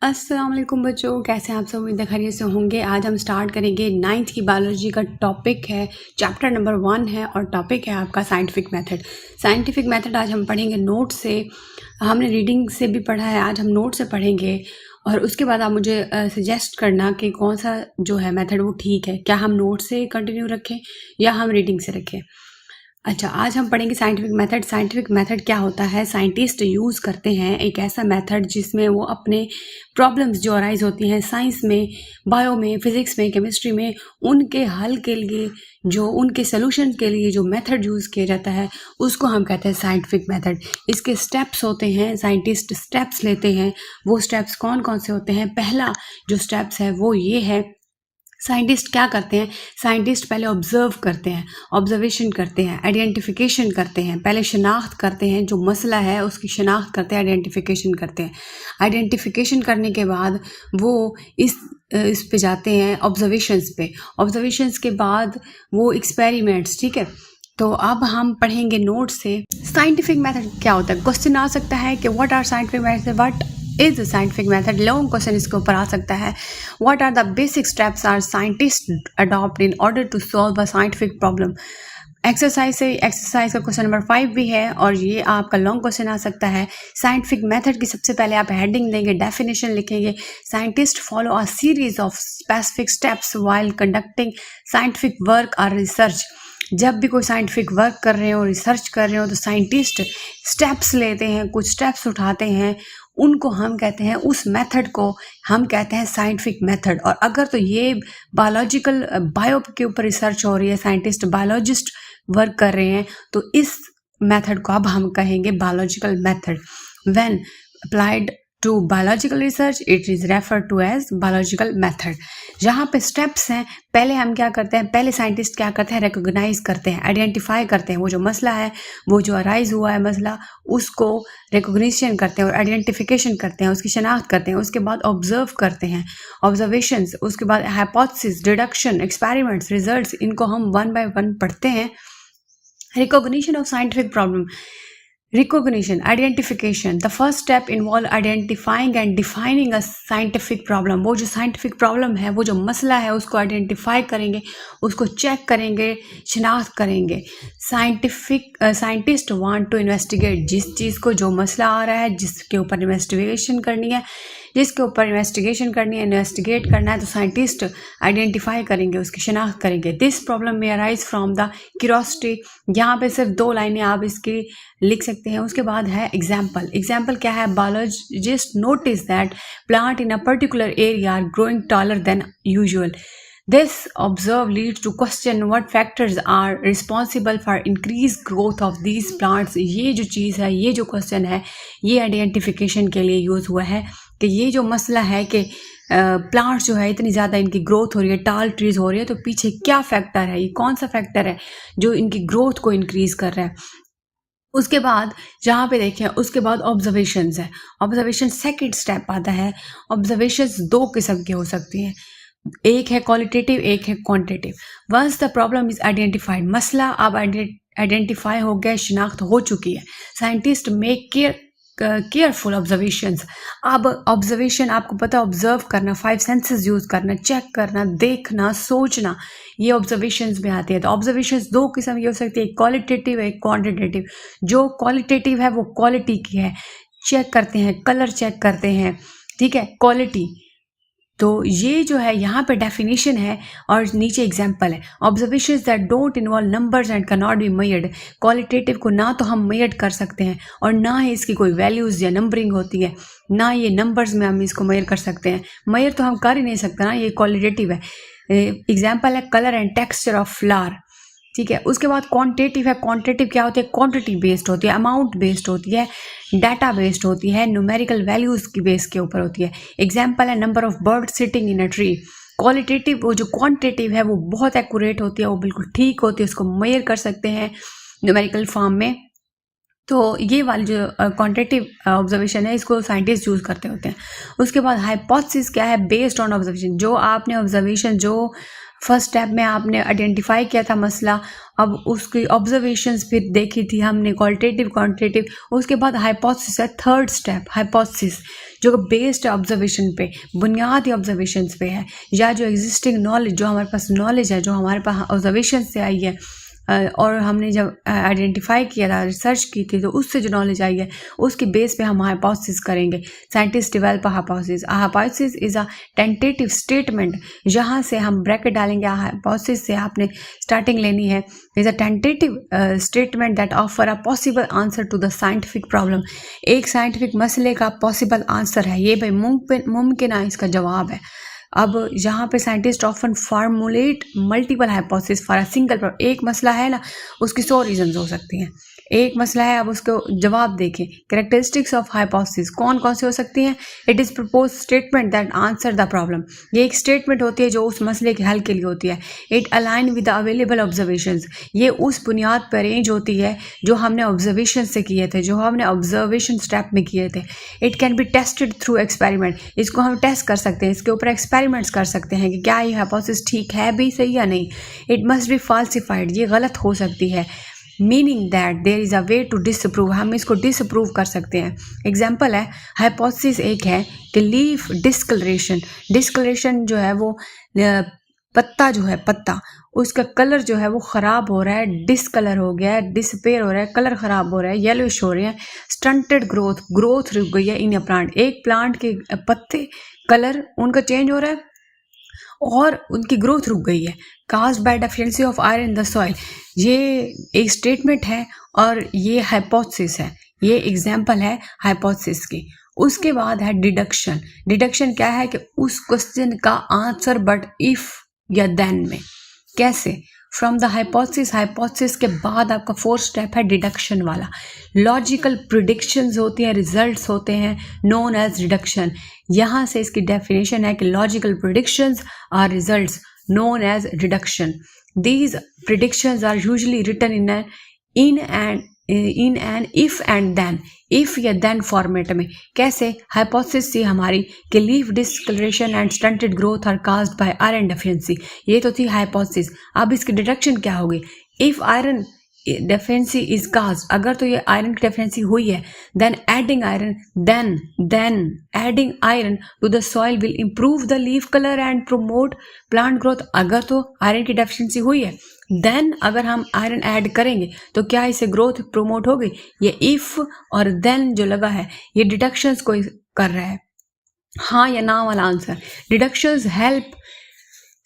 अस्सलाम वालेकुम बच्चों, कैसे हैं आप सब? उम्मीद है खैरियत से होंगे। आज हम स्टार्ट करेंगे 9th की बायोलॉजी का टॉपिक है, चैप्टर नंबर 1 है और टॉपिक है आपका साइंटिफिक मेथड। साइंटिफिक मेथड आज हम पढ़ेंगे नोट से। हमने रीडिंग से भी पढ़ा है, आज हम नोट से पढ़ेंगे और उसके बाद आप मुझे सजेस्ट करना कि कौन सा जो है मेथड वो ठीक है। क्या हम नोट से कंटिन्यू रखें या हम रीडिंग से रखें? अच्छा, आज हम पढ़ेंगे साइंटिफिक मेथड। साइंटिफिक मेथड क्या होता है? साइंटिस्ट यूज़ करते हैं एक ऐसा मेथड जिसमें वो अपने प्रॉब्लम्स जो अराइज होती हैं साइंस में, बायो में, फिज़िक्स में, केमिस्ट्री में, उनके हल के लिए, जो उनके सॉल्यूशन के लिए जो मेथड यूज़ किया जाता है उसको हम कहते हैं साइंटिफिक मेथड। इसके स्टेप्स होते हैं, साइंटिस्ट स्टेप्स लेते हैं। वो स्टेप्स कौन कौन से होते हैं? पहला जो स्टेप्स है वो ये है, साइंटिस्ट क्या करते हैं? साइंटिस्ट पहले ऑब्जर्व करते हैं, ऑब्जर्वेशन करते हैं, आइडेंटिफिकेशन करते हैं। पहले शनाख्त करते हैं, जो मसला है उसकी शनाख्त करते हैं, आइडेंटिफिकेशन करते हैं। आइडेंटिफिकेशन करने के बाद वो इस पे जाते हैं ऑब्जर्वेशंस पे। ऑब्जर्वेशंस के बाद वो एक्सपेरिमेंट्स, ठीक है। तो अब हम पढ़ेंगे नोट से साइंटिफिक मेथड क्या होता है। क्वेश्चन आ सकता है कि what are scientific method, what is scientific method. Long question इसके ऊपर आ सकता है। What are the basic steps are scientist adopt in order to solve a scientific problem. Exercise का क्वेश्चन नंबर 5 भी है और ये आपका लॉन्ग क्वेश्चन आ सकता है। साइंटिफिक मेथड की सबसे पहले आप हेडिंग देंगे, डेफिनेशन लिखेंगे। Scientist follow a series of specific steps while conducting scientific work और रिसर्च। जब भी कोई साइंटिफिक वर्क कर रहे हो, रिसर्च कर रहे हो, तो साइंटिस्ट स्टेप्स लेते हैं, कुछ स्टेप्स उठाते हैं, उनको हम कहते हैं, उस मेथड को हम कहते हैं साइंटिफिक मेथड। और अगर तो ये बायोलॉजिकल बायो के ऊपर रिसर्च हो रही है, साइंटिस्ट बायोलॉजिस्ट वर्क कर रहे हैं, तो इस मेथड को अब हम कहेंगे biological method. When applied to biological research it is refer to as biological method. जहाँ पे स्टेप्स हैं, पहले हम क्या करते हैं, पहले साइंटिस्ट क्या करते हैं, रिकॉग्नाइज करते हैं, आइडेंटिफाई करते हैं। वो जो मसला है, वो जो अराइज हुआ है मसला, उसको रिकॉग्निशन करते हैं और आइडेंटिफिकेशन करते हैं, उसकी शनाख्त करते हैं। उसके बाद ऑब्जर्व करते हैं, ऑब्जर्वेशंस, उसके बाद हाइपोथेसिस, डिडक्शन, एक्सपेरिमेंट्स, रिजल्ट्स, इनको हम 1 by 1 पढ़ते हैं। Recognition of scientific problem, recognition, identification. The first step involve identifying and defining a scientific problem. वो जो scientific problem है, वो जो मसला है, उसको identify करेंगे, उसको check करेंगे, शिनाख्त करेंगे। Scientist want to investigate, जिस चीज़ को, जो मसला आ रहा है, जिसके ऊपर इन्वेस्टिगेशन करनी है, इन्वेस्टिगेट करना है, तो साइंटिस्ट आइडेंटिफाई करेंगे, उसकी शनाख्त करेंगे। दिस प्रॉब्लम में अराइज फ्रॉम द क्यूरोसिटी। यहाँ पे सिर्फ 2 लाइनें आप इसकी लिख सकते हैं। उसके बाद है एग्जाम्पल क्या है? Biologist notice that plant in a particular area are growing taller than usual. This observe leads to question what factors are responsible for increased growth of these plants. ये जो चीज़ है, ये जो क्वेश्चन है, ये आइडेंटिफिकेशन के लिए यूज़ हुआ है कि ये जो मसला है कि प्लांट्स जो है इतनी ज़्यादा इनकी ग्रोथ हो रही है, टाल ट्रीज हो रही है, तो पीछे क्या फैक्टर है, ये कौन सा फैक्टर है जो इनकी ग्रोथ को इंक्रीज कर रहा है। उसके बाद जहाँ पे देखें, उसके बाद ऑब्जर्वेशंस है। ऑब्जर्वेशन सेकंड स्टेप आता है। ऑब्जर्वेशंस 2 किस्म की हो सकती हैं, एक है क्वालिटेटिव, एक है quantitative. Once the problem is identified, मसला अब आइडेंटिफाई हो गया, शिनाख्त हो चुकी है, साइंटिस्ट मेक केयरफुल ऑब्जर्वेशंस। अब ऑब्जर्वेशन, आपको पता है ऑब्जर्व करना, 5 सेंसेस यूज करना, चेक करना, देखना, सोचना, ये ऑब्जर्वेशंस में आते हैं। तो ऑब्जर्वेशंस 2 किस्म की हो सकती है, एक क्वालिटेटिव, एक क्वांटिटेटिव। जो क्वालिटेटिव है वो क्वालिटी की है, चेक करते हैं, कलर चेक करते हैं, ठीक है, क्वालिटी। तो ये जो है यहाँ पे डेफिनेशन है और नीचे एग्जाम्पल है। Observations that don't involve numbers and can not be measured. Qualitative को ना तो हम मेजर कर सकते हैं और ना ही इसकी कोई वैल्यूज़ या नंबरिंग होती है, ना ये नंबर्स में हम इसको मेजर कर सकते हैं। मेजर तो हम कर ही नहीं सकते ना, ये क्वालिटेटिव है। एग्जाम्पल है colour and texture of flower, ठीक है। उसके बाद क्वांटिटेटिव है। क्वांटिटेटिव क्या होती है? क्वांटिटी बेस्ड होती है, अमाउंट बेस्ड होती है, डाटा बेस्ड होती है, न्यूमेरिकल वैल्यूज की बेस के ऊपर होती है। एग्जाम्पल है number of bird sitting in a tree. Qualitative, वो जो क्वांटिटेटिव है वो बहुत एक्यूरेट होती है, वो बिल्कुल ठीक होती है, उसको मेजर कर सकते हैं न्यूमेरिकल फॉर्म में। तो ये वाली जो क्वांटिटेटिव ऑब्जर्वेशन है, इसको साइंटिस्ट यूज करते होते हैं। उसके बाद हाइपोथेसिस क्या है? बेस्ड ऑन ऑब्जर्वेशन, जो आपने ऑब्जर्वेशन, जो फर्स्ट स्टेप में आपने आइडेंटिफाई किया था मसला, अब उसकी ऑब्जर्वेशंस फिर देखी थी हमने, क्वालिटेटिव क्वांटिटेटिव, उसके बाद हाइपोथेसिस है थर्ड स्टेप, हाइपोथेसिस जो बेस्ड ऑब्जर्वेशन पे, बुनियादी ऑब्जर्वेशंस पे है, या जो एग्जिस्टिंग नॉलेज, जो हमारे पास नॉलेज है, जो हमारे पास ऑब्जर्वेशन से आई है और हमने जब आइडेंटिफाई किया था, रिसर्च की थी, तो उससे जो नॉलेज आई है उसकी बेस पे हम हाइपोथेसिस करेंगे। Scientist develop hypothesis. Hypothesis is a tentative statement, जहाँ से हम ब्रैकेट डालेंगे, हाइपोथेसिस से आपने स्टार्टिंग लेनी है। Is a tentative statement that offer a possible answer to the scientific problem. एक साइंटिफिक मसले का पॉसिबल आंसर है, ये भाई मुमकिन है इसका जवाब है। अब यहाँ पे scientist often formulate multiple hypothesis for a single problem. एक मसला है ना, उसकी 100 रीजन हो सकती हैं। एक मसला है, अब उसको जवाब देखें। कैरेक्टरिस्टिक्स ऑफ हाइपोथेसिस कौन कौन सी हो सकती हैं? It is propose statement that answer the problem. ये एक स्टेटमेंट होती है जो उस मसले के हल के लिए होती है। It align with the available observations. ये उस बुनियाद पर अरेंज होती है जो हमने ऑब्जर्वेशन से किए थे, जो हमने ऑब्जर्वेशन स्टेप में किए थे। It can be tested through experiment. इसको हम टेस्ट कर सकते हैं, इसके ऊपर एक्सपेरिमेंट्स कर सकते हैं कि क्या ये हाइपोथेसिस ठीक है भी सही या नहीं। इट मस्ट बी फाल्सिफाइड, ये गलत हो सकती है। Meaning that there is a way to disapprove, हम इसको डिसअप्रूव कर सकते हैं। एग्जाम्पल है, हाइपोथेसिस एक है कि लीफ डिस्कलरेशन। डिस्कलरेशन जो है वो पत्ता जो है, पत्ता उसका कलर जो है वो ख़राब हो रहा है, डिसकलर हो गया है, डिसपेयर हो रहा है, कलर ख़राब हो रहा है, येलोइश हो रहे हैं। स्टंटेड ग्रोथ, ग्रोथ रुक गई है इन ए प्लांट। एक प्लांट के पत्ते कलर उनका चेंज हो रहा है और उनकी ग्रोथ रुक गई है। Caused by deficiency of iron in the soil, ये एक स्टेटमेंट है और ये हाइपोथेसिस है, ये एग्जाम्पल है हाइपोथेसिस की। उसके बाद है डिडक्शन। डिडक्शन क्या है कि उस क्वेश्चन का आंसर बट इफ या देन में। कैसे? फ्रॉम द हाइपोथेसिस, हाइपोथेसिस के बाद आपका फोर्थ स्टेप है डिडक्शन वाला। लॉजिकल प्रिडिक्शंस होती हैं, रिजल्ट्स होते हैं, नोन एज डिडक्शन। यहाँ से इसकी डेफिनेशन है कि logical predictions are results known as deduction. These predictions are usually written in an if and then, if या then फॉर्मेट में। कैसे? हाइपोथेसिस थी हमारी कि leaf discolouration and stunted growth are caused by iron deficiency, ये तो थी hypothesis. अब इसकी डिडक्शन क्या होगी? If iron deficiency is caused, अगर तो ये आयरन की डेफिशिएंसी हुई है, then adding iron, then adding iron to the soil will improve the leaf colour and promote plant growth. अगर तो आयरन की डेफिशिएंसी हुई है, देन अगर हम आयरन ऐड करेंगे तो क्या इससे ग्रोथ प्रोमोट होगी? ये इफ और देन जो लगा है ये डिडक्शंस को कर रहा है, हाँ या ना वाला answer. Deductions help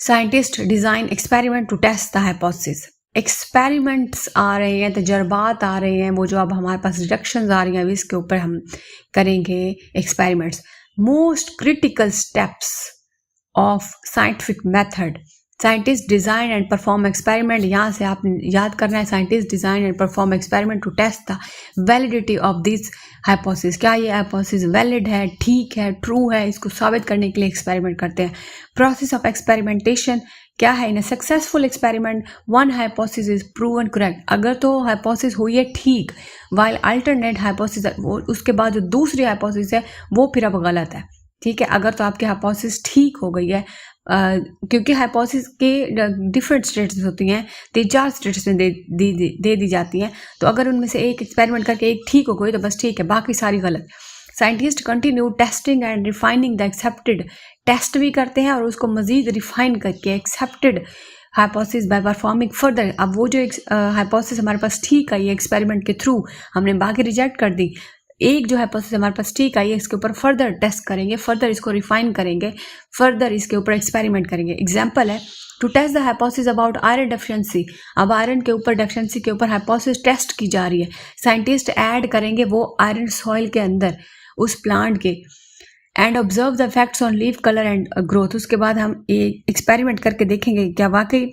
scientist design experiment to test the hypothesis. Experiments आ रहे हैं, तजर्बात आ रहे हैं, वो जो अब हमारे पास डिडक्शंस आ रही हैं, इसके ऊपर हम करेंगे experiments. Most critical steps of scientific method, scientist design and perform experiment. यहाँ से आप याद करना है, scientist design and perform experiment to test the validity of this hypothesis. क्या ये हाइपोथेसिस वैलिड है, ठीक है, ट्रू है, इसको साबित करने के लिए एक्सपेरिमेंट करते हैं। प्रोसेस ऑफ एक्सपेरिमेंटेशन क्या है? In a successful experiment one hypothesis is proven correct, अगर तो हाइपोथेसिस हुई है ठीक, वाइल अल्टरनेट हाइपोथेसिस, उसके बाद जो दूसरी हाइपोथेसिस है वो फिर अब गलत है। ठीक है, अगर तो आपकी हाइपोथेसिस ठीक हो गई है, क्योंकि हाइपोथेसिस के डिफरेंट स्टेट्स होती हैं, 3-4 स्टेट्स में दे दी जाती हैं, तो अगर उनमें से एक एक्सपेरिमेंट करके एक ठीक हो गई तो बस ठीक है, बाकी सारी गलत। Scientist continue testing and refining the accepted, test भी करते हैं और उसको मजीद रिफाइन करके accepted hypothesis by performing further. अब वो जो हाइपोथेसिस हमारे पास ठीक आई है एक्सपेरिमेंट के थ्रू, हमने बाकी रिजेक्ट कर दी, एक जो हाइपोथेसिस हमारे पास ठीक आई है इसके ऊपर फर्दर टेस्ट करेंगे, फर्दर इसको रिफाइन करेंगे, फर्दर इसके ऊपर एक्सपेरिमेंट करेंगे। एग्जाम्पल है, to test the hypothesis about iron deficiency. अब आयरन के ऊपर डेफिशिएंसी के ऊपर हाइपोथेसिस टेस्ट की जा रही है, साइंटिस्ट ऐड करेंगे वो आयरन सॉइल के अंदर उस प्लांट के, and observe the effects on leaf colour and growth. उसके बाद हम एक एक्सपेरिमेंट करके देखेंगे क्या वाकई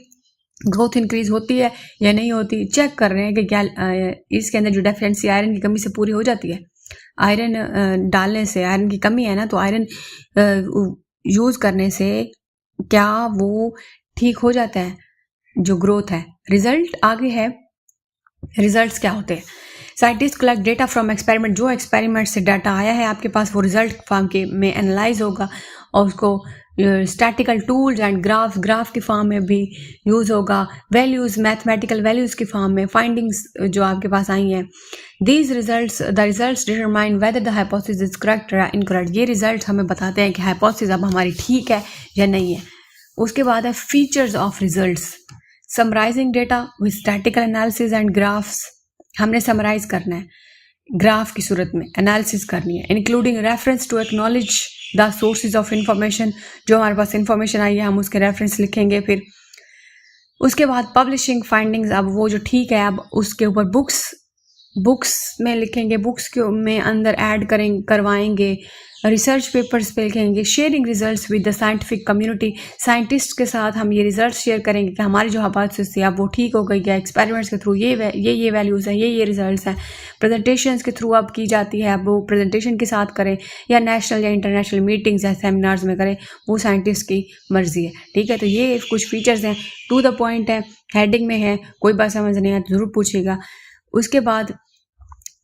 ग्रोथ इंक्रीज होती है या नहीं होती। चेक कर रहे हैं कि क्या इसके अंदर जो डेफिशिएंसी आयरन की कमी से पूरी हो जाती है। आयरन डालने से, आयरन की कमी है ना, तो आयरन यूज़ करने से क्या वो ठीक हो जाता है जो ग्रोथ है। रिजल्ट आगे है, रिजल्ट्स क्या होते हैं? Scientist collect data from experiment, जो एक्सपेरिमेंट से डाटा आया है आपके पास वो रिजल्ट फॉर्म के में एनालाइज होगा और उसको स्टैटिकल टूल्स एंड ग्राफ की फॉर्म में भी यूज़ होगा, वैल्यूज़ मैथमेटिकल वैल्यूज़ की फॉर्म में, फाइंडिंग्स जो आपके पास आई हैं, the results determine whether the hypothesis is correct या इनकरेक्ट। ये रिजल्ट हमें बताते हैं कि हाइपोथेसिस अब हमारी ठीक है या नहीं है। उसके बाद है features of results, summarising data with statistical analysis and graphs. हमने समराइज करना है, ग्राफ की सूरत में एनालिसिस करनी है, including reference to acknowledge the sources of information. जो हमारे पास इंफॉर्मेशन आई है हम उसके रेफरेंस लिखेंगे। फिर उसके बाद पब्लिशिंग फाइंडिंग्स, अब वो जो ठीक है अब उसके ऊपर बुक्स में लिखेंगे, बुक्स के में अंदर ऐड करवाएंगे, रिसर्च पेपर्स पे लिखेंगे। Sharing results with the scientific community, scientist के साथ हम ये रिजल्ट्स शेयर करेंगे कि हमारी जो हाइपोथेसिस थी अब वो ठीक हो गई है, एक्सपेरिमेंट्स के थ्रू ये वैल्यूज़ हैं, ये रिजल्ट्स हैं। प्रेजेंटेशंस के थ्रू अब की जाती है, अब वो प्रेजेंटेशन के साथ करें या नेशनल या इंटरनेशनल मीटिंग्स या सेमिनार्स में करें, वो साइंटिस्ट की मर्जी है। ठीक है, तो ये कुछ फीचर्स हैं, टू द पॉइंट है, हेडिंग में है, कोई बात समझ नहीं है तो ज़रूर पूछिएगा। उसके बाद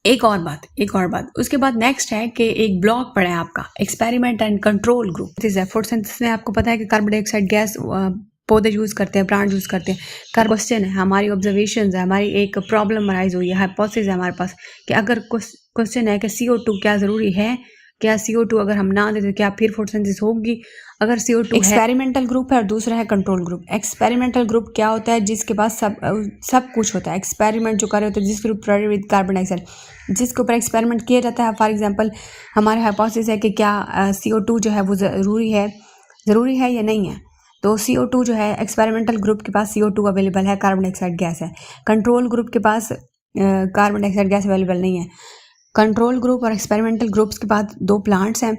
एक और बात उसके बाद नेक्स्ट है कि एक ब्लॉक पड़ा है आपका एक्सपेरिमेंट एंड कंट्रोल ग्रुप। इस फोटोसिंथेसिस में आपको पता है कि कार्बन डाइऑक्साइड गैस पौधे यूज़ करते हैं, प्लांट यूज़ करते हैं। क्वेश्चन है, हमारी ऑब्जर्वेशन है, हमारी एक प्रॉब्लम राइज हुई है, हाइपोथेसिस है हमारे पास कि अगर क्वेश्चन है कि CO2 क्या ज़रूरी है, क्या CO2 अगर हम ना देते तो क्या फिर फोटोसिंथेसिस होगी? अगर CO2 एक्सपेरिमेंटल ग्रुप है और दूसरा है कंट्रोल ग्रुप। एक्सपेरिमेंटल ग्रुप क्या होता है? जिसके पास सब कुछ होता है, एक्सपेरिमेंट जो कर रहे होते हैं, जिसके ऊपर विद कार्बन डाइऑक्साइड, जिसके ऊपर एक्सपेरिमेंट किया जाता है। फॉर एग्जांपल हमारे हाइपोथेसिस है कि क्या CO2 जो है वो ज़रूरी है या नहीं है। तो CO2 जो है एक्सपेरिमेंटल ग्रुप के पास CO2 अवेलेबल है, कार्बन डाइऑक्साइड गैस है। कंट्रोल ग्रुप के पास कार्बन डाइऑक्साइड गैस अवेलेबल नहीं है। कंट्रोल ग्रुप और एक्सपेरिमेंटल ग्रुप्स के बाद दो प्लांट्स हैं,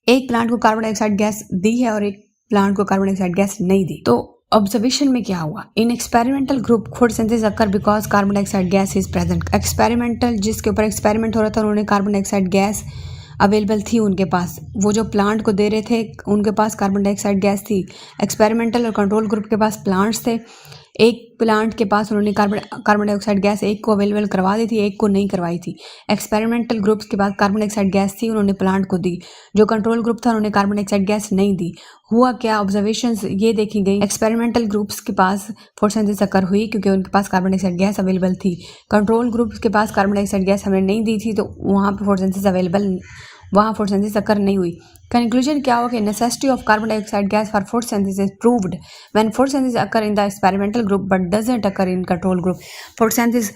एक प्लांट को कार्बन डाइऑक्साइड गैस दी है और एक प्लांट को कार्बन डाइऑक्साइड गैस नहीं दी। तो ऑब्जर्वेशन में क्या हुआ? In experimental group photosynthesis occur because carbon dioxide gas is present. Experimental जिसके ऊपर एक्सपेरिमेंट हो रहा था उन्होंने कार्बन डाइऑक्साइड गैस अवेलेबल थी उनके पास, वो जो प्लांट को दे रहे थे उनके पास कार्बन डाइऑक्साइड गैस थी। एक्सपेरिमेंटल और कंट्रोल ग्रुप के पास प्लांट्स थे, एक प्लांट के पास उन्होंने कार्बन डाइऑक्साइड गैस एक को अवेलेबल करवा दी थी, एक को नहीं करवाई थी। एक्सपेरिमेंटल ग्रुप्स के पास कार्बन डाइऑक्साइड गैस थी, उन्होंने प्लांट को दी। जो कंट्रोल ग्रुप था उन्होंने कार्बन डाइऑक्साइड गैस नहीं दी। हुआ क्या? ऑब्जर्वेशंस ये देखी गई, एक्सपेरिमेंटल ग्रुप्स के पास फोटोसिंथेसिस अकर हुई क्योंकि उनके पास कार्बन डाइऑक्साइड गैस अवेलेबल थी। कंट्रोल ग्रुप्स के पास कार्बन डाइऑक्साइड गैस हमने नहीं दी थी तो वहाँ पर फोटोसिंथेसिस अकर नहीं हुई। कंक्लूजन क्या हुआ कि necessity of carbon dioxide gas for photosynthesis proved when photosynthesis occur in the experimental group but doesn't occur in control group. Photosynthesis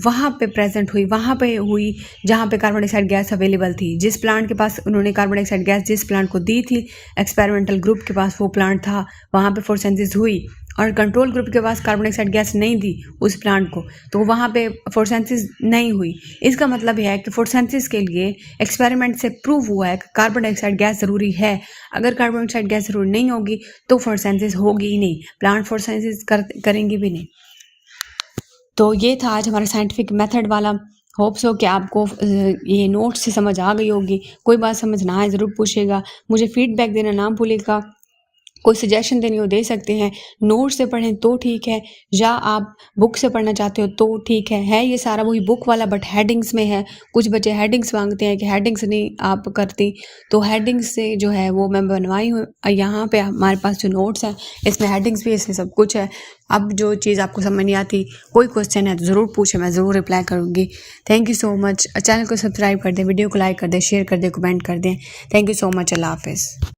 वहाँ पे प्रेजेंट हुई, वहाँ पे हुई जहाँ पे कार्बन डाइऑक्साइड गैस अवेलेबल थी। जिस प्लांट के पास उन्होंने कार्बन डाइऑक्साइड गैस जिस प्लांट को दी थी, एक्सपेरिमेंटल ग्रुप के पास वो प्लांट था, वहाँ पे फोटोसिंथेसिस हुई। और कंट्रोल ग्रुप के पास कार्बन डाइऑक्साइड गैस नहीं दी उस प्लांट को, तो वहाँ पे फोटोसिंथेसिस नहीं हुई। इसका मतलब यह है कि फोटोसिंथेसिस के लिए एक्सपेरिमेंट से प्रूव हुआ है कि कार्बन डाइऑक्साइड गैस ज़रूरी है। अगर कार्बन डाइऑक्साइड गैस ज़रूरी नहीं होगी तो फोटोसिंथेसिस होगी ही नहीं, प्लांट फोटोसिंथेसिस करेंगे भी नहीं। तो ये था आज हमारा साइंटिफिक मेथड वाला। होप सो कि आपको ये नोट से समझ आ गई होगी। कोई बात समझ ना आए ज़रूर पूछिएगा, मुझे फीडबैक देना ना भूलिएगा। कोई सजेशन देनी हो दे सकते हैं, नोट से पढ़ें तो ठीक है, या आप बुक से पढ़ना चाहते हो तो ठीक है ये सारा वही बुक वाला बट हेडिंग्स में है। कुछ बच्चे हेडिंग्स मांगते हैं कि हेडिंग्स नहीं आप करती, तो हेडिंग्स से जो है वो मैं बनवाई हूँ। यहाँ पे हमारे पास जो नोट्स हैं इसमें हेडिंग्स भी, इसमें सब कुछ है। अब जो चीज़ आपको समझ नहीं आती, कोई क्वेश्चन है तो ज़रूर पूछें, मैं ज़रूर रिप्लाई करूँगी। Thank you so much. Channel को सब्सक्राइब कर दें, वीडियो को लाइक कर दें, शेयर कर दें, कमेंट कर दें। Thank you so much. अल्लाह हाफिज़।